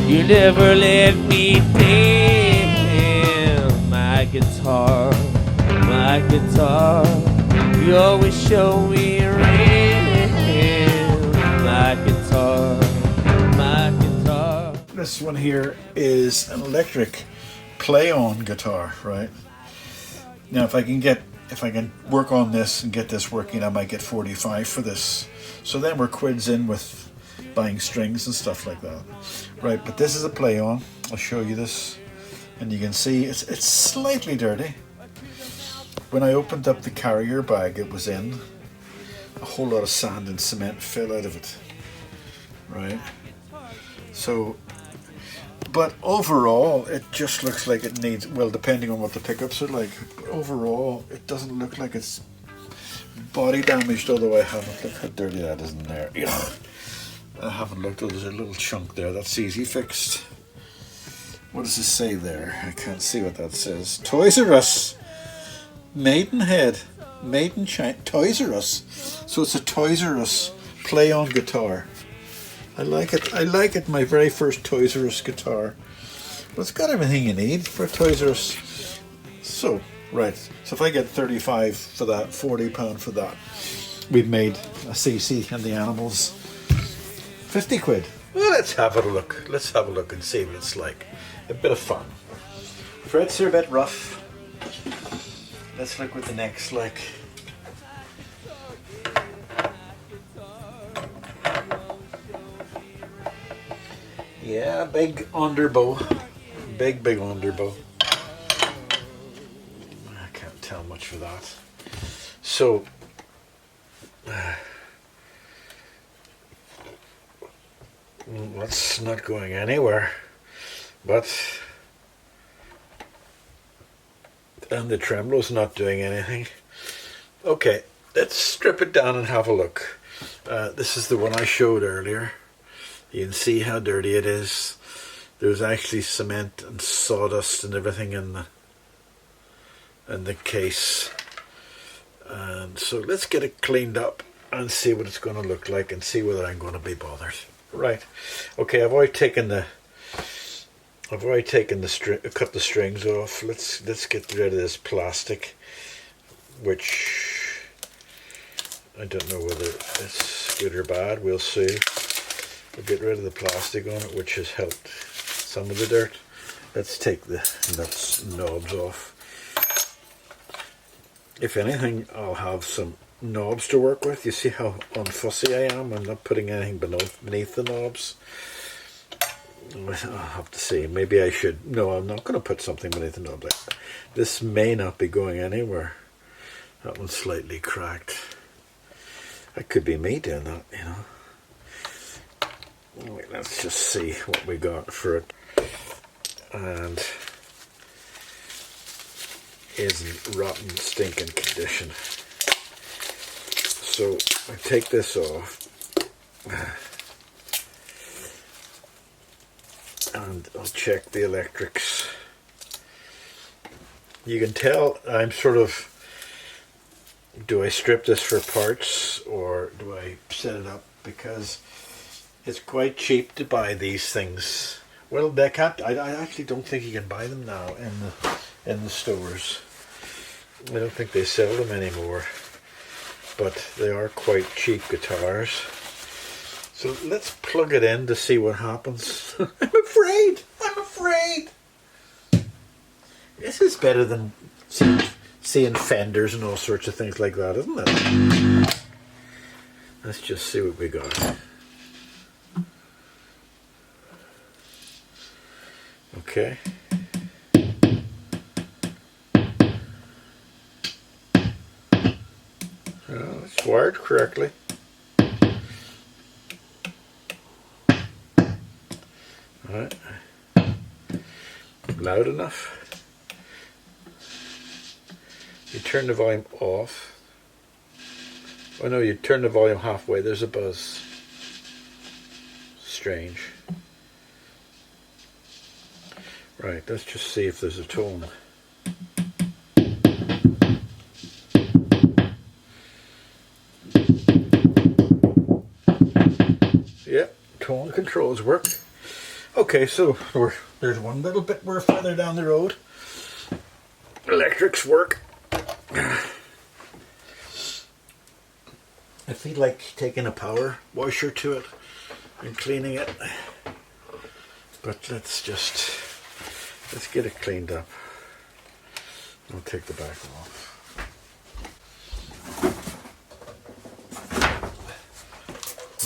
You never let me down. My guitar, my guitar. You always show me around. My guitar, my guitar. This one here is an electric play-on guitar, right? Now, if I can work on this and get this working, I might get 45 for this. So then we're quids in with buying strings and stuff like that, right? But this is a play-on. I'll show you this, and you can see it's slightly dirty. When I opened up the carrier bag it was in, a whole lot of sand and cement fell out of it, right? So, but overall it just looks like it needs, well, depending on what the pickups are like, overall it doesn't look like it's body damaged, although I haven't. Look how dirty that is in there. I haven't looked. Oh, there's a little chunk there. That's easy fixed. What does it say there? I can't see what that says. Toys R Us. Maidenhead. Maiden China. Toys R Us. So it's a Toys R Us play-on guitar. I like it. I like it. My very first Toys R Us guitar. Well, it's got everything you need for a Toys R Us. So, right. So if I get 35 for that, £40 for that, we've made a CC and the Animals 50 quid. Well, let's have a look. Let's have a look and see what it's like. A bit of fun. Frets are a bit rough. Let's look what the neck's like. Yeah, big underbow. Big underbow. I can't tell much for that. So, that's not going anywhere. And the tremolo's not doing anything. Okay, let's strip it down and have a look. This is the one I showed earlier. You can see how dirty it is. There's actually cement and sawdust and everything in the case. And so let's get it cleaned up and see what it's going to look like and see whether I'm going to be bothered. Right. Okay, I've already taken the cut the strings off. Let's get rid of this plastic, which I don't know whether it's good or bad. We'll see. We'll get rid of the plastic on it, which has helped some of the dirt. Let's take the nuts and knobs off. If anything, I'll have some knobs to work with. You see how unfussy I am? I'm not putting anything beneath the knobs. I'll have to see. Maybe I should. No, I'm not going to put something beneath the knob. This may not be going anywhere. That one's slightly cracked. That could be me doing that, you know. Wait, let's just see what we got for it. And is in rotten, stinking condition. So I take this off. And I'll check the electrics. You can tell I'm sort of, do I strip this for parts or do I set it up? Because it's quite cheap to buy these things. Well, they can't. I actually don't think you can buy them now in the stores. I don't think they sell them anymore. But they are quite cheap guitars. So let's plug it in to see what happens. I'm afraid. This is better than seeing fenders and all sorts of things like that, isn't it? Let's just see what we got. Okay. Well, it's wired correctly. Alright. Loud enough. You turn the volume off. Oh no, you turn the volume halfway, there's a buzz. Strange. Right, let's just see if there's a tone. Yeah, tone controls work. Okay, so there's one little bit we're further down the road. Electrics work. I feel like taking a power washer to it and cleaning it. But let's get it cleaned up. I'll take the back off.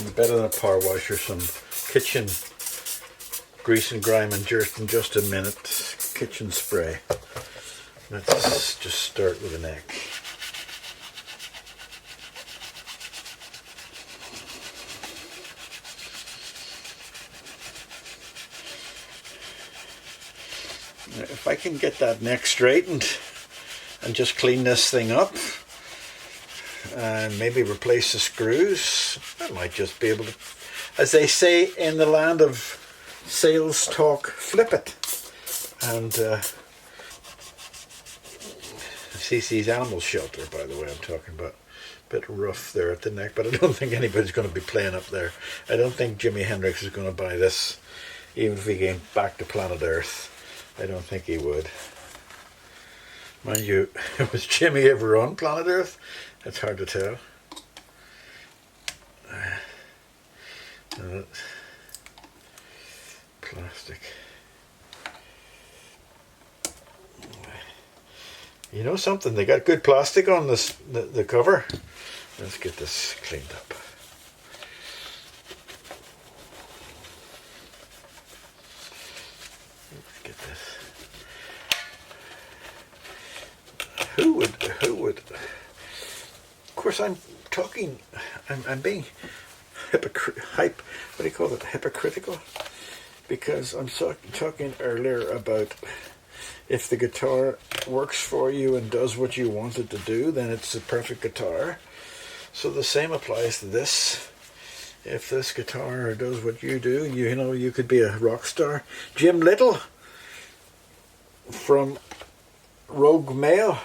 And better than a power washer, some kitchen grease and grime and dirt in just a minute. Kitchen spray. Let's just start with the neck. If I can get that neck straightened and just clean this thing up and maybe replace the screws, I might just be able to, as they say in the land of sales talk, flip it. And CC's animal shelter, by the way, I'm talking about. A bit rough there at the neck, but I don't think anybody's going to be playing up there. I don't think Jimi Hendrix is going to buy this, even if he came back to planet Earth. I don't think he would. Mind you, was Jimmy ever on planet Earth? It's hard to tell. Plastic. You know something? They got good plastic on this the cover. Let's get this cleaned up. Get this. Who would? Of course, I'm being hypocritical, because I'm talking earlier about if the guitar works for you and does what you want it to do, then it's the perfect guitar. So the same applies to this. If this guitar does what you do, you know, you could be a rock star. Jim Little from Rogue Mail,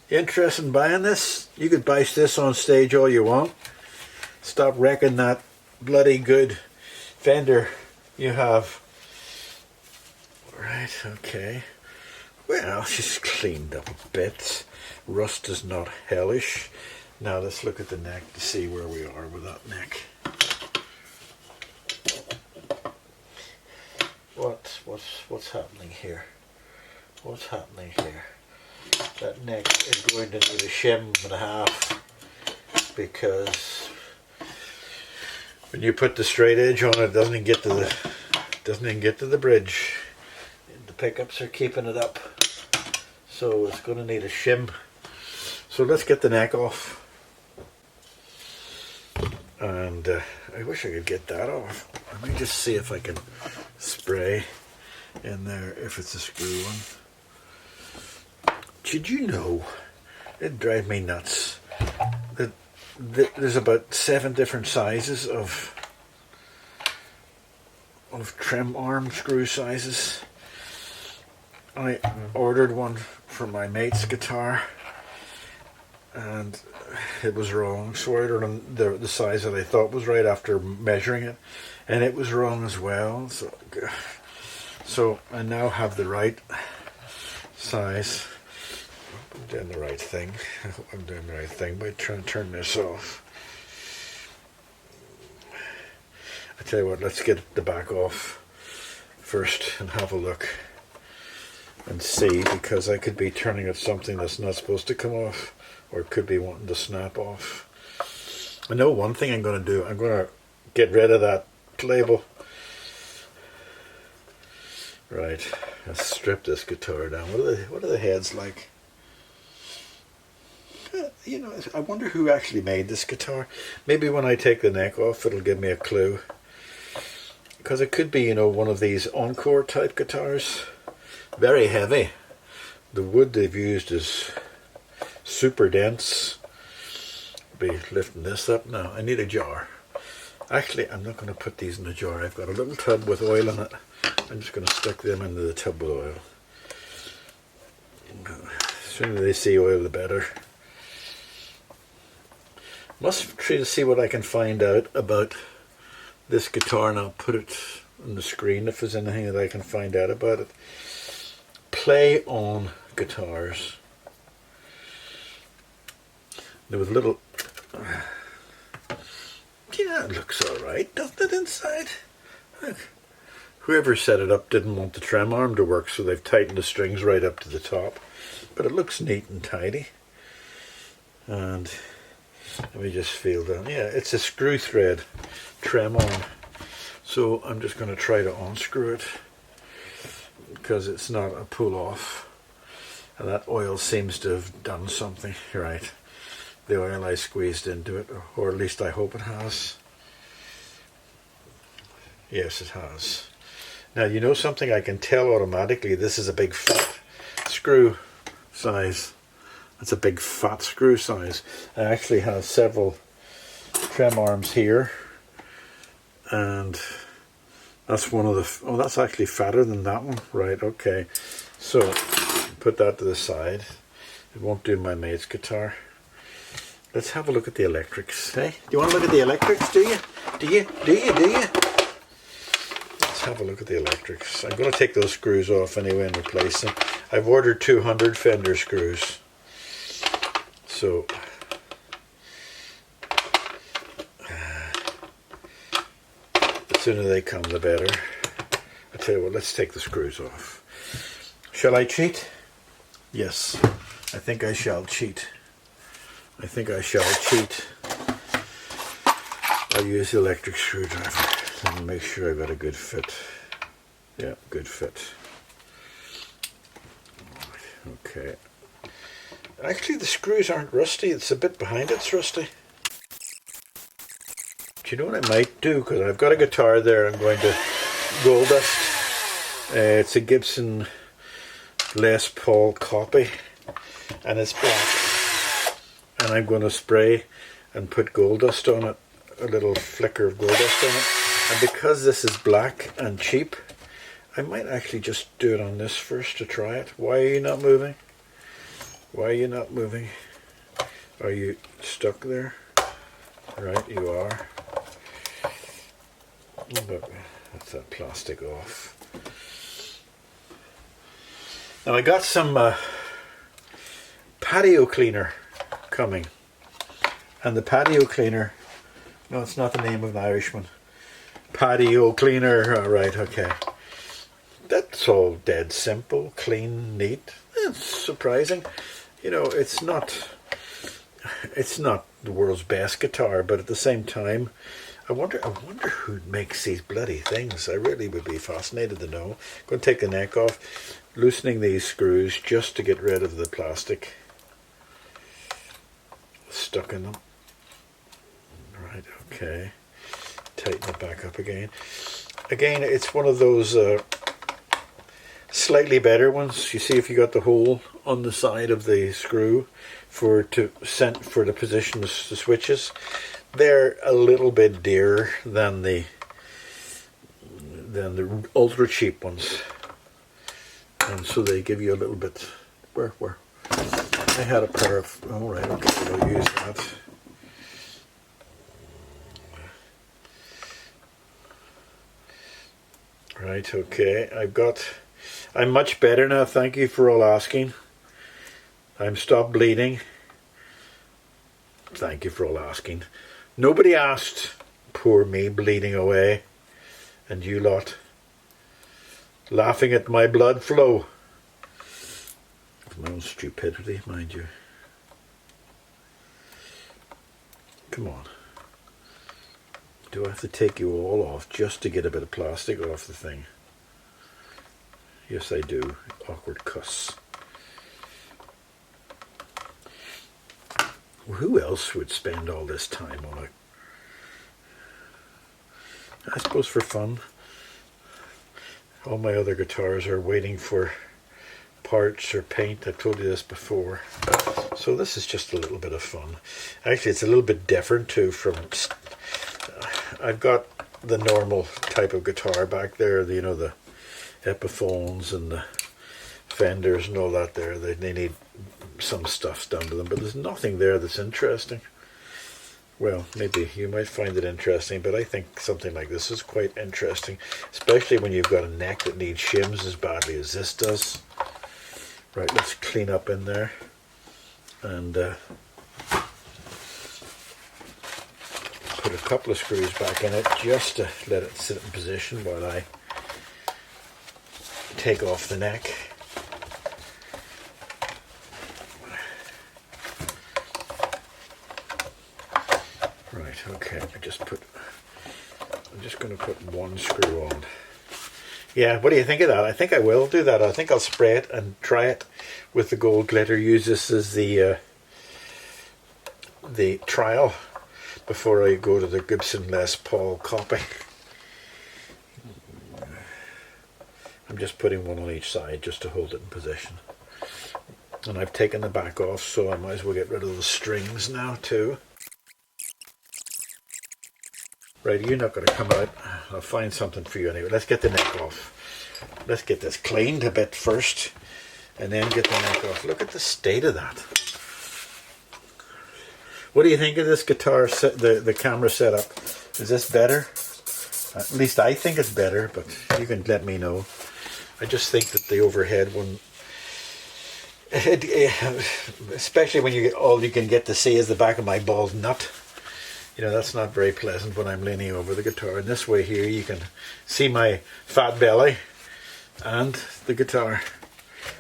interested in buying this? You could buy this on stage all you want. Stop wrecking that bloody good Fender you have. Right, okay. Well, she's cleaned up a bit. Rust is not hellish. Now let's look at the neck to see where we are with that neck. What's happening here? What's happening here? That neck is going to need a shim and a half, because when you put the straight edge on it, doesn't even get to the bridge. The pickups are keeping it up, so it's going to need a shim. So let's get the neck off. And I wish I could get that off. Let me just see if I can spray in there if it's a screw one. Did you know, it drives me nuts, that there's about 7 different sizes of trim arm screw sizes. I ordered one for my mate's guitar and it was wrong, so I ordered the size that I thought was right after measuring it, and it was wrong as well. So I now have the right size. I'm doing the right thing. I hope I'm doing the right thing by trying to turn this off. I tell you what, let's get the back off first and have a look and see, because I could be turning at something that's not supposed to come off, or it could be wanting to snap off. I know one thing I'm going to do. I'm going to get rid of that label. Right, let's strip this guitar down. What are the heads like? You know, I wonder who actually made this guitar. Maybe when I take the neck off, it'll give me a clue. Because it could be, you know, one of these Encore type guitars. Very heavy. The wood they've used is super dense. I'll be lifting this up now. I need a jar. Actually, I'm not going to put these in a jar. I've got a little tub with oil in it. I'm just going to stick them into the tub with oil. The sooner they see oil, the better. Must try to see what I can find out about this guitar, and I'll put it on the screen if there's anything that I can find out about it. Play on guitars. There was little... Yeah, it looks alright, doesn't it, inside? Look. Whoever set it up didn't want the trem arm to work, so they've tightened the strings right up to the top. But it looks neat and tidy. And let me just feel that. Yeah, it's a screw thread trem arm. So I'm just going to try to unscrew it, because it's not a pull off. And that oil seems to have done something. Right. The oil I squeezed into it, or at least I hope it has. Yes, it has. Now, you know something, I can tell automatically this is a big fat screw size. It's a big fat screw size. I actually have several trem arms here, and that's one of the... Oh, that's actually fatter than that one. Right, okay. So, put that to the side. It won't do my mate's guitar. Let's have a look at the electrics. Hey, do you want to look at the electrics, do you? Do you? Let's have a look at the electrics. I'm going to take those screws off anyway and replace them. I've ordered 200 fender screws. So, the sooner they come, the better. I tell you what, let's take the screws off. Shall I cheat? Yes, I think I shall cheat. I'll use the electric screwdriver and make sure I've got a good fit. Yeah, good fit. Okay. Actually, the screws aren't rusty. It's a bit behind it's rusty. Do you know what I might do? Because I've got a guitar there I'm going to gold dust. It's a Gibson Les Paul copy, and it's black. And I'm going to spray and put gold dust on it, a little flicker of gold dust on it. And because this is black and cheap, I might actually just do it on this first to try it. Why are you not moving? Are you stuck there? Right, you are. But that's that plastic off. Now I got some patio cleaner coming, and the patio cleaner, no, it's not the name of an Irishman. Patio cleaner, all right, okay. That's all dead simple, clean, neat. It's surprising. You know, it's not the world's best guitar, but at the same time, I wonder who makes these bloody things. I really would be fascinated to know. I'm going to take the neck off, loosening these screws just to get rid of the plastic stuck in them. Right, okay. Tighten it back up again. Again, it's one of those slightly better ones. You see, if you got the hole on the side of the screw for the position of the switches, they're a little bit dearer than the ultra cheap ones, and so they give you a little bit. Where? I had a pair of. All right, okay, I'll use that. Right, okay. I'm much better now. Thank you for all asking. I'm stopped bleeding. Thank you for all asking. Nobody asked. Poor me, bleeding away, and you lot laughing at my blood flow. My own stupidity, mind you. Come on. Do I have to take you all off just to get a bit of plastic off the thing? Yes, I do. Awkward cuss. Who else would spend all this time on it? I suppose for fun. All my other guitars are waiting for parts or paint. I've told you this before. So this is just a little bit of fun. Actually, it's a little bit different too from... I've got the normal type of guitar back there, the Epiphones and the Fenders and all that there. They need some stuff done to them, but there's nothing there that's interesting. well, maybe you might find it interesting, but I think something like this is quite interesting, especially when you've got a neck that needs shims as badly as this does. Right, let's clean up in there and put a couple of screws back in it just to let it sit in position while I take off the neck. Right, okay, I'm just going to put one screw on. Yeah, what do you think of that? I think I will do that. I think I'll spray it and try it with the gold glitter. Use this as the trial before I go to the Gibson Les Paul copy. I'm just putting one on each side just to hold it in position. And I've taken the back off, so I might as well get rid of the strings now too. Right, you're not going to come out. I'll find something for you anyway. Let's get the neck off. Let's get this cleaned a bit first, and then get the neck off. Look at the state of that. What do you think of this guitar set, the camera setup? Is this better? At least I think it's better, but you can let me know. I just think that the overhead one, especially when you get, all you can get to see is the back of my bald nut. You know, that's not very pleasant when I'm leaning over the guitar. And this way here you can see my fat belly and the guitar,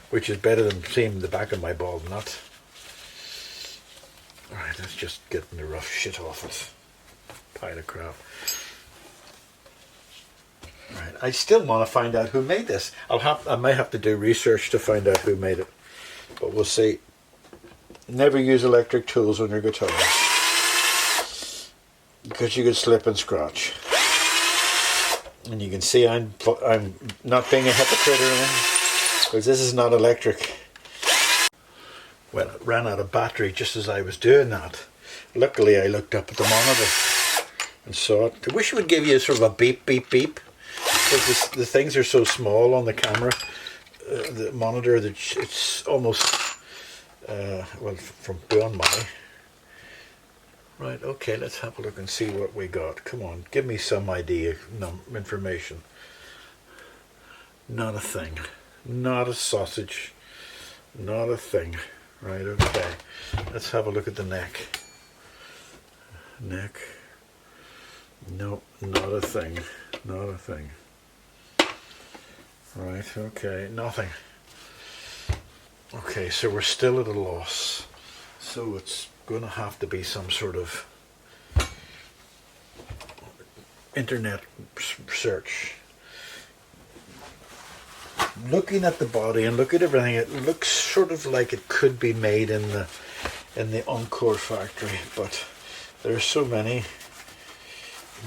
which is better than seeing the back of my bald nut. Alright, let's just get the rough shit off it. Pile of crap. Right, I still want to find out who made this. I might have to do research to find out who made it. But we'll see. Never use electric tools on your guitar, because you could slip and scratch. And you can see I'm not being a hypocrite or anything, because this is not electric. Well, it ran out of battery just as I was doing that. Luckily I looked up at the monitor and saw it. I wish it would give you sort of a beep beep beep, because the things are so small on the camera, the monitor, that it's almost well, from beyond my. Right, okay, let's have a look and see what we got. Come on, give me some idea, information. Not a thing. Not a sausage. Not a thing. Right, okay. Let's have a look at the neck. Neck. Nope, not a thing. Not a thing. Right, okay, nothing. Okay, so we're still at a loss. So it's going to have to be some sort of internet search. Looking at the body and look at everything, it looks sort of like it could be made in the Encore factory, but there's so many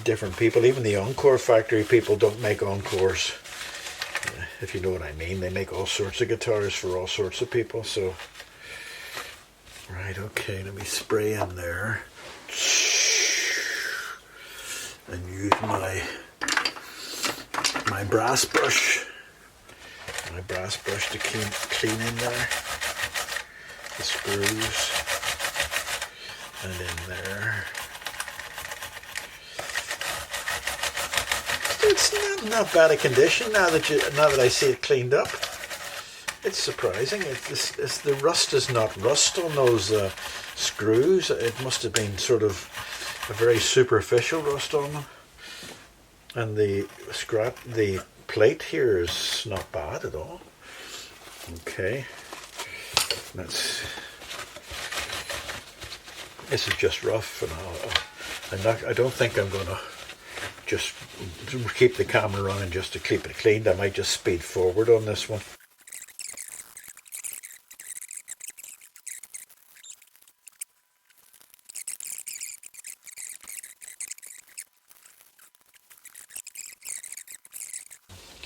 different people. Even the Encore factory people don't make Encores, if you know what I mean. They make all sorts of guitars for all sorts of people. So right, okay, let me spray in there and use my brass brush. My brass brush to clean in there the screws and in there. It's not bad a condition now that I see it cleaned up. It's surprising. It's the rust is not rust on those screws. It must have been sort of a very superficial rust on them. And the plate here is not bad at all. Okay, this is just rough, and I don't think I'm going to just keep the camera running just to keep it cleaned. I might just speed forward on this one.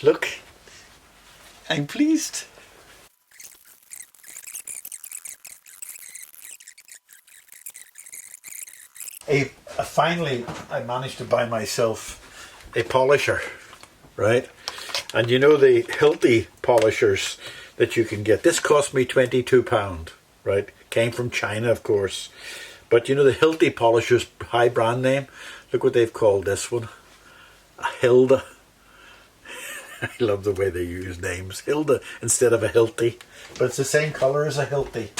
Look, I'm pleased. Finally, I managed to buy myself a polisher, right? And you know the Hilti polishers that you can get. This cost me £22, right? Came from China, of course. But you know the Hilti Polisher's high brand name? Look what they've called this one. A Hilda. I love the way they use names. Hilda instead of a Hilti. But it's the same colour as a Hilti.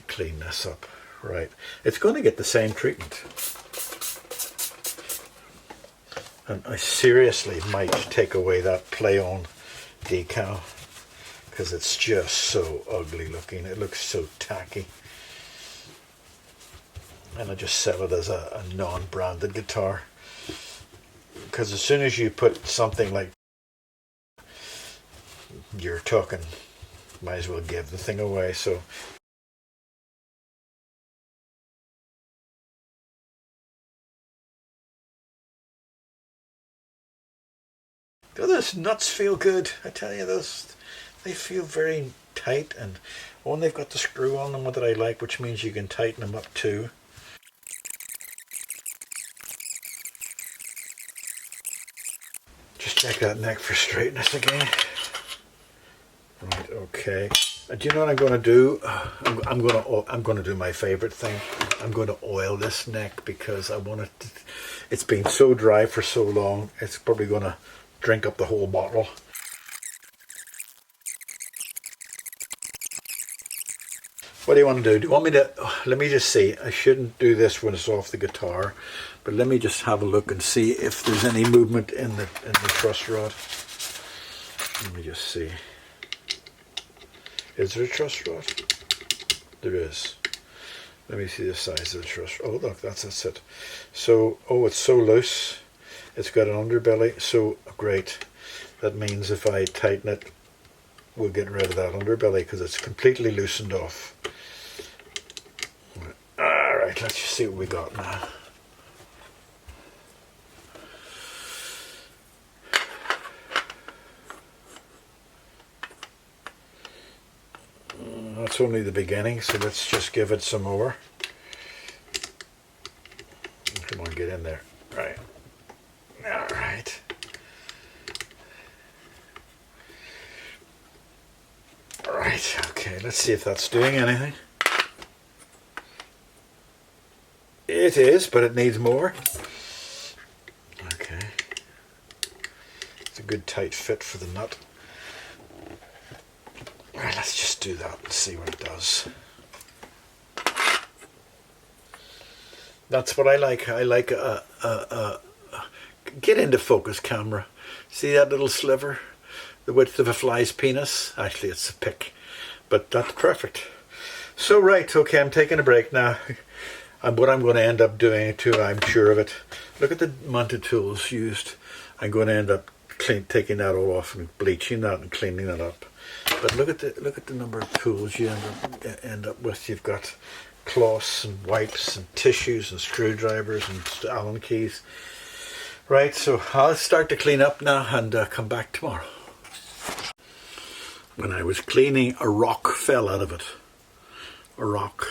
Clean this up. Right. It's going to get the same treatment. And I seriously might take away that play-on decal because it's just so ugly looking. It looks so tacky. And I just sell it as a non-branded guitar. Because as soon as you put something like, you're talking, might as well give the thing away. So those nuts feel good. I tell you, they feel very tight, and one they've got the screw on them that I like, which means you can tighten them up too. Just check that neck for straightness again. Right, okay. Do you know what I'm going to do? I'm going to do my favorite thing. I'm going to oil this neck because I want it. It's been so dry for so long. It's probably going to drink up the whole bottle. What do you want to do? Do you want me to? Let me just see. I shouldn't do this when it's off the guitar, but let me just have a look and see if there's any movement in the truss rod. Let me just see. Is there a truss rod? There is. Let me see the size of the truss. Oh, look, that's it. So, oh, it's so loose. It's got an underbelly. So great. That means if I tighten it, we'll get rid of that underbelly because it's completely loosened off. All right, let's just see what we got now. That's only the beginning, so let's just give it some more. Come on, get in there. Right. All right. All right, okay, let's see if that's doing anything. It is, but it needs more. Okay. It's a good tight fit for the nut. All right, let's just do that and see what it does. That's what I like. I like get into focus, camera. See that little sliver? The width of a fly's penis? Actually, it's a pick, but that's perfect. So, right, okay, I'm taking a break now. And what I'm going to end up doing too, I'm sure of it. Look at the mounted tools used. I'm going to end up taking that all off and bleaching that and cleaning that up. But look at the number of tools you end up with. You've got cloths and wipes and tissues and screwdrivers and Allen keys. Right, so I'll start to clean up now and come back tomorrow. When I was cleaning, a rock fell out of it. A rock.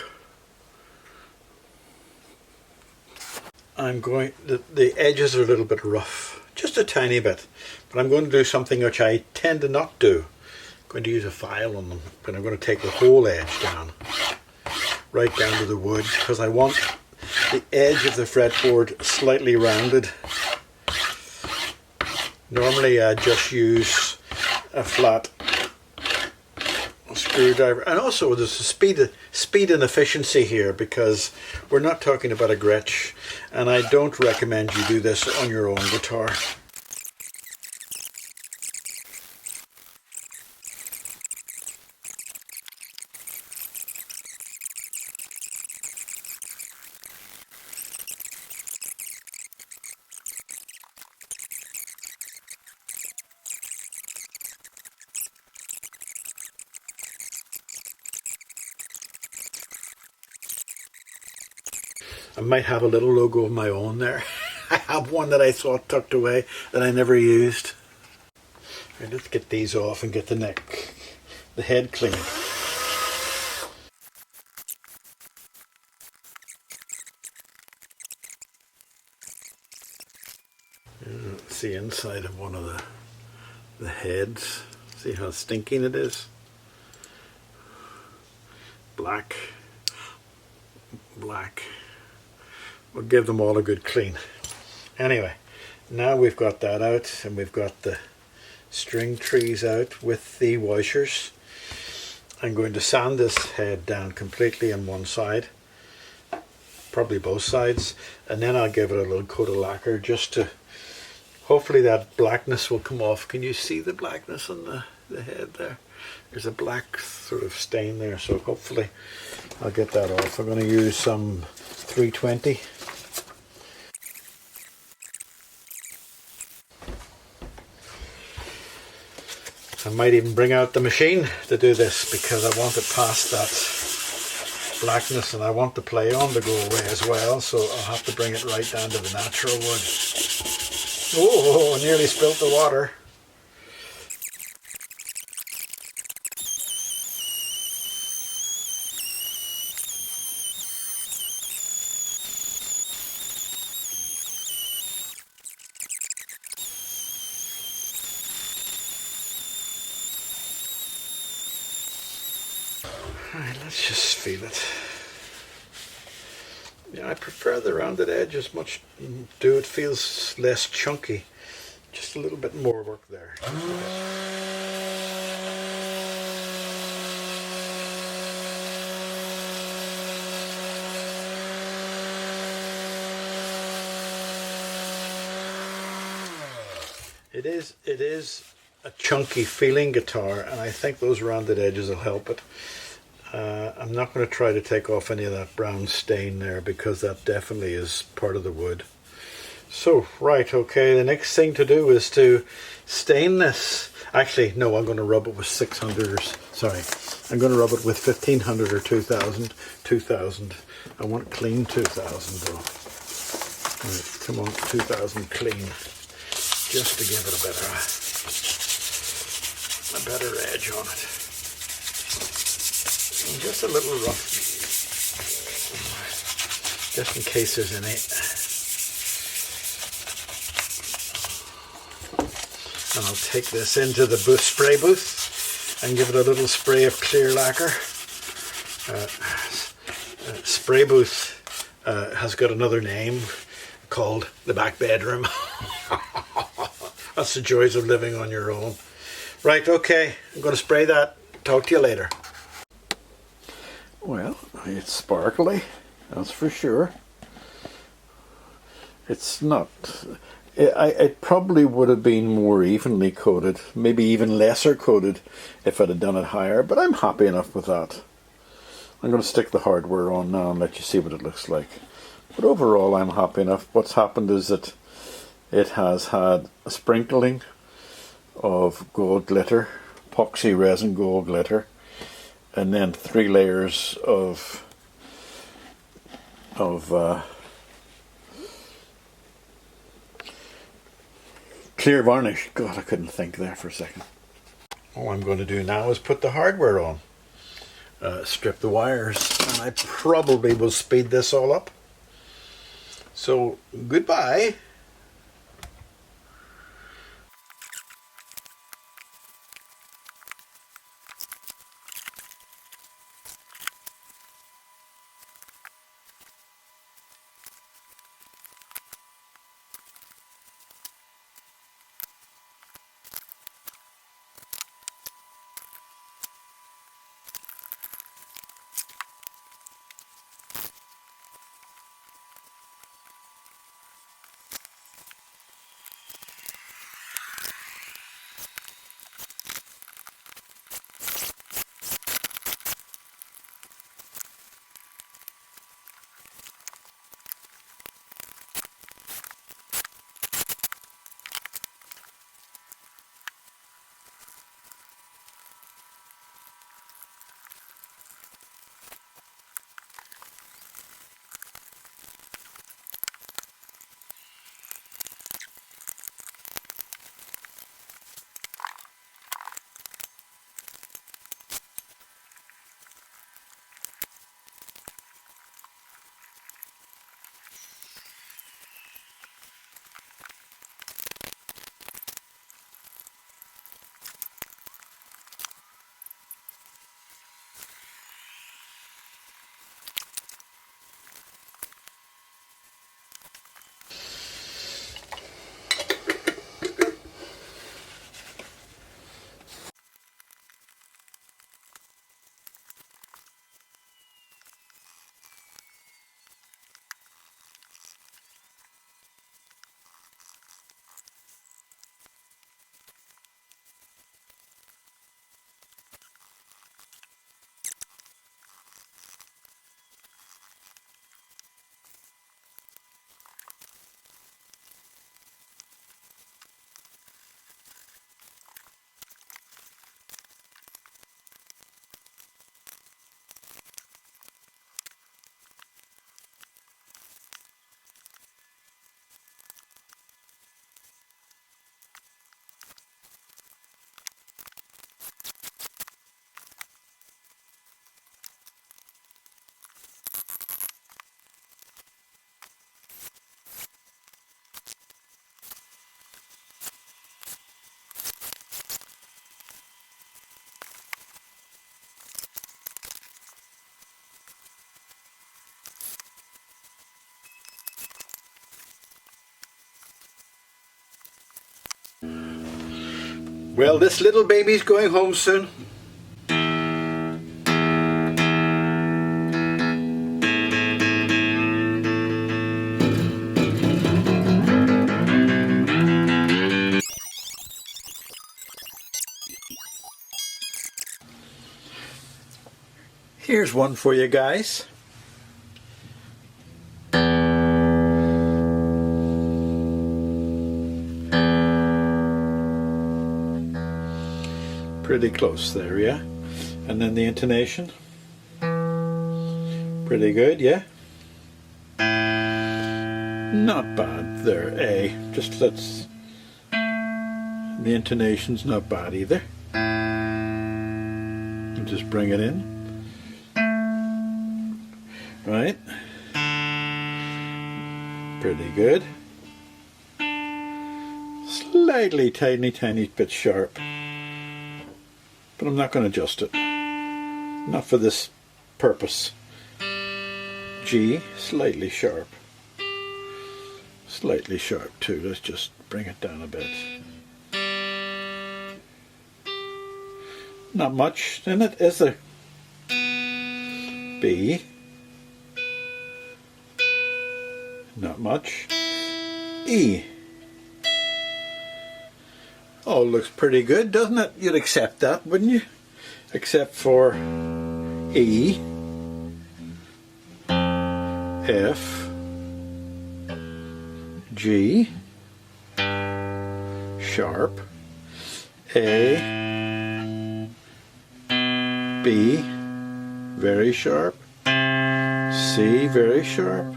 The edges are a little bit rough, just a tiny bit, but I'm going to do something which I tend to not do. I'm going to use a file on them, but I'm going to take the whole edge down, right down to the wood, because I want the edge of the fretboard slightly rounded. Normally I just use a flat screwdriver, and also there's a speed and efficiency here because we're not talking about a Gretsch, and I don't recommend you do this on your own guitar. I might have a little logo of my own there. I have one that I thought tucked away that I never used. Right, let's get these off and get the head clean. It's the inside of one of the heads. See how stinking it is? Black, black. We'll give them all a good clean. Anyway, now we've got that out, and we've got the string trees out with the washers. I'm going to sand this head down completely on one side, probably both sides, and then I'll give it a little coat of lacquer just to, hopefully that blackness will come off. Can you see the blackness on the head there? There's a black sort of stain there, so hopefully I'll get that off. I'm going to use some 320. I might even bring out the machine to do this because I want it past that blackness, and I want the play on to go away as well, so I'll have to bring it right down to the natural wood. Oh, I nearly spilt the water. Alright, let's just feel it. Yeah, I prefer the rounded edge as much. It feels less chunky. Just a little bit more work there. It is a chunky feeling guitar, and I think those rounded edges will help it. I'm not going to try to take off any of that brown stain there because that definitely is part of the wood. So, right, okay, the next thing to do is to stain this. Actually, no, I'm going to rub it with 600 or, sorry, I'm going to rub it with 1500 or 2000. 2000. I want clean 2000 though. Right, come on, 2000 clean. Just to give it a better edge on it. And just a little rough, just in case there's any. And I'll take this into the spray booth and give it a little spray of clear lacquer. Spray booth has got another name called the back bedroom. That's the joys of living on your own. Right, okay, I'm going to spray that. Talk to you later. Well, it's sparkly, that's for sure. It's not... It probably would have been more evenly coated, maybe even lesser coated if I'd have done it higher, but I'm happy enough with that. I'm going to stick the hardware on now and let you see what it looks like. But overall, I'm happy enough. What's happened is that it has had a sprinkling of gold glitter, epoxy resin gold glitter, and then 3 layers of clear varnish. God, I couldn't think there for a second. All I'm going to do now is put the hardware on, strip the wires, and I probably will speed this all up. So, goodbye. Well, this little baby's going home soon. Here's one for you guys. Pretty close there, yeah? And then the intonation. Pretty good, yeah? Not bad there, A. Just let's... The intonation's not bad either. And just bring it in. Right? Pretty good. Slightly tiny bit sharp. But I'm not going to adjust it. Not for this purpose. G, slightly sharp. Slightly sharp too. Let's just bring it down a bit. Not much in it, is there? B. Not much. E. Oh, looks pretty good, doesn't it? You'd accept that, wouldn't you? Except for E, F, G, sharp, A, B, very sharp, C, very sharp,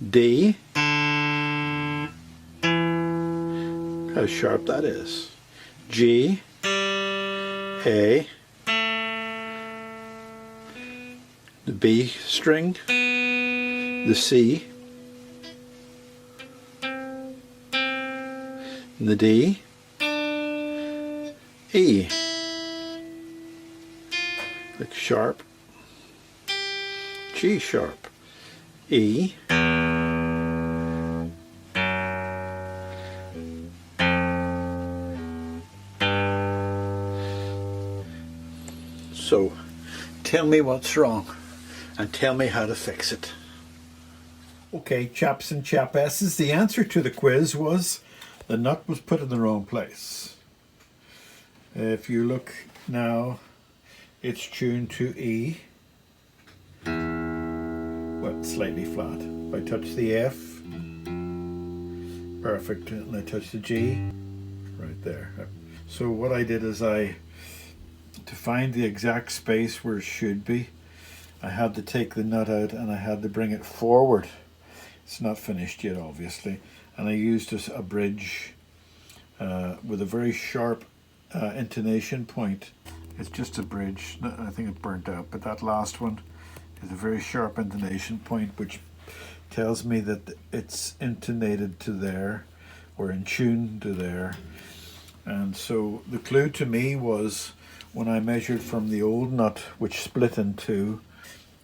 D, how sharp that is, G, A, the B string, the C, and the D, E, like sharp, G sharp, E, so tell me what's wrong and tell me how to fix it. Okay, chaps and chapesses, the answer to the quiz was the nut was put in the wrong place. If you look now, it's tuned to E, well, slightly flat. If I touch the F, perfect, and I touch the G, right there. So what I did is to find the exact space where it should be, I had to take the nut out and I had to bring it forward. It's not finished yet, obviously, and I used a bridge with a very sharp intonation point. It's just a bridge. I think it burnt out, but that last one is a very sharp intonation point, which tells me that it's intonated to there, or in tune to there. And so the clue to me was when I measured from the old nut, which split in two,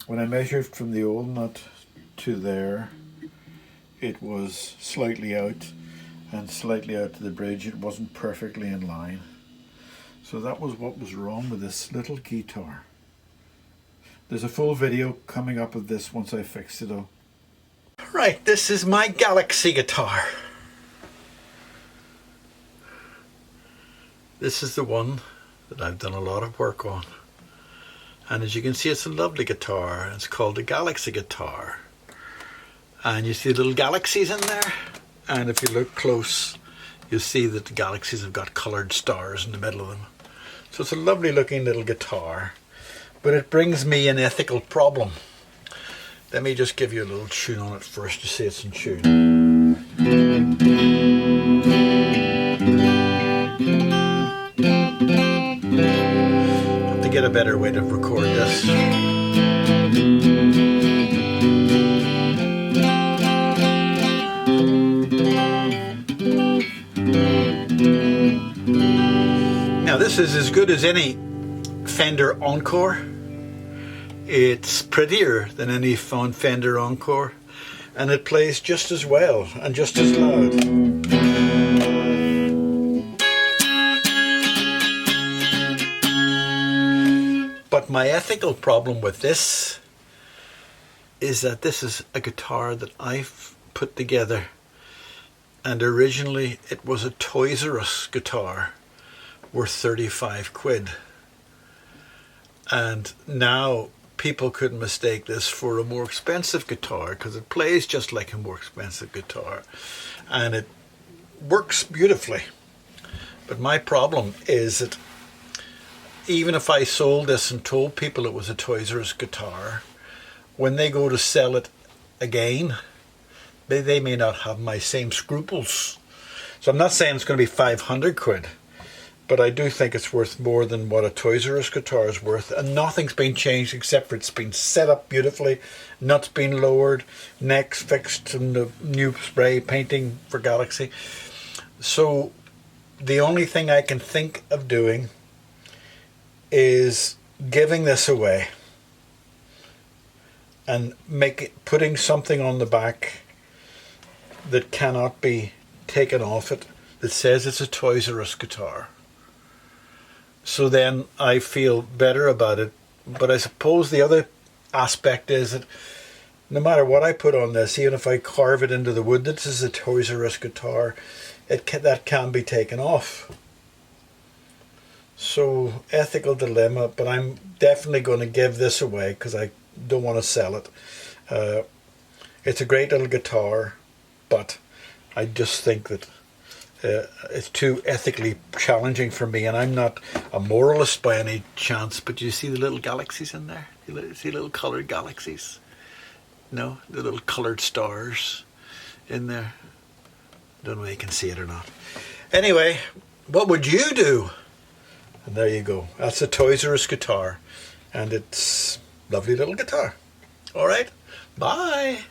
when I measured from the old nut to there, it was slightly out, and slightly out to the bridge. It wasn't perfectly in line. So that was what was wrong with this little guitar. There's a full video coming up of this once I fix it all. Right, this is my Galaxy guitar. This is the one that I've done a lot of work on. And as you can see, it's a lovely guitar. It's called the Galaxy guitar. And you see little galaxies in there. And if you look close, you'll see that the galaxies have got coloured stars in the middle of them. So it's a lovely looking little guitar. But it brings me an ethical problem. Let me just give you a little tune on it first to see it's in tune. I have to get a better way to record this. Now this is as good as any Fender Encore. It's prettier than any Fender Encore, and it plays just as well and just as loud. But my ethical problem with this is that this is a guitar that I've put together, and originally it was a Toys R Us guitar worth 35 quid. And now people could mistake this for a more expensive guitar because it plays just like a more expensive guitar and it works beautifully. But my problem is that even if I sold this and told people it was a Toys R Us guitar, when they go to sell it again, they may not have my same scruples. So I'm not saying it's going to be 500 quid, but I do think it's worth more than what a Toys R Us guitar is worth. And nothing's been changed except for it's been set up beautifully, nuts been lowered, necks fixed, and the new spray painting for Galaxy. So the only thing I can think of doing is giving this away and putting something on the back that cannot be taken off it that says it's a Toys R Us guitar. So then I feel better about it. But I suppose the other aspect is that no matter what I put on this, even if I carve it into the wood that this is a Toys R Us guitar, that can be taken off. So ethical dilemma, but I'm definitely going to give this away because I don't want to sell it. It's a great little guitar, but I just think that it's too ethically challenging for me, and I'm not a moralist by any chance, but you see the little galaxies in there? You see little coloured galaxies? No, the little coloured stars in there. Don't know if you can see it or not. Anyway, what would you do? And there you go. That's a Toys R Us guitar, and it's a lovely little guitar. All right, bye.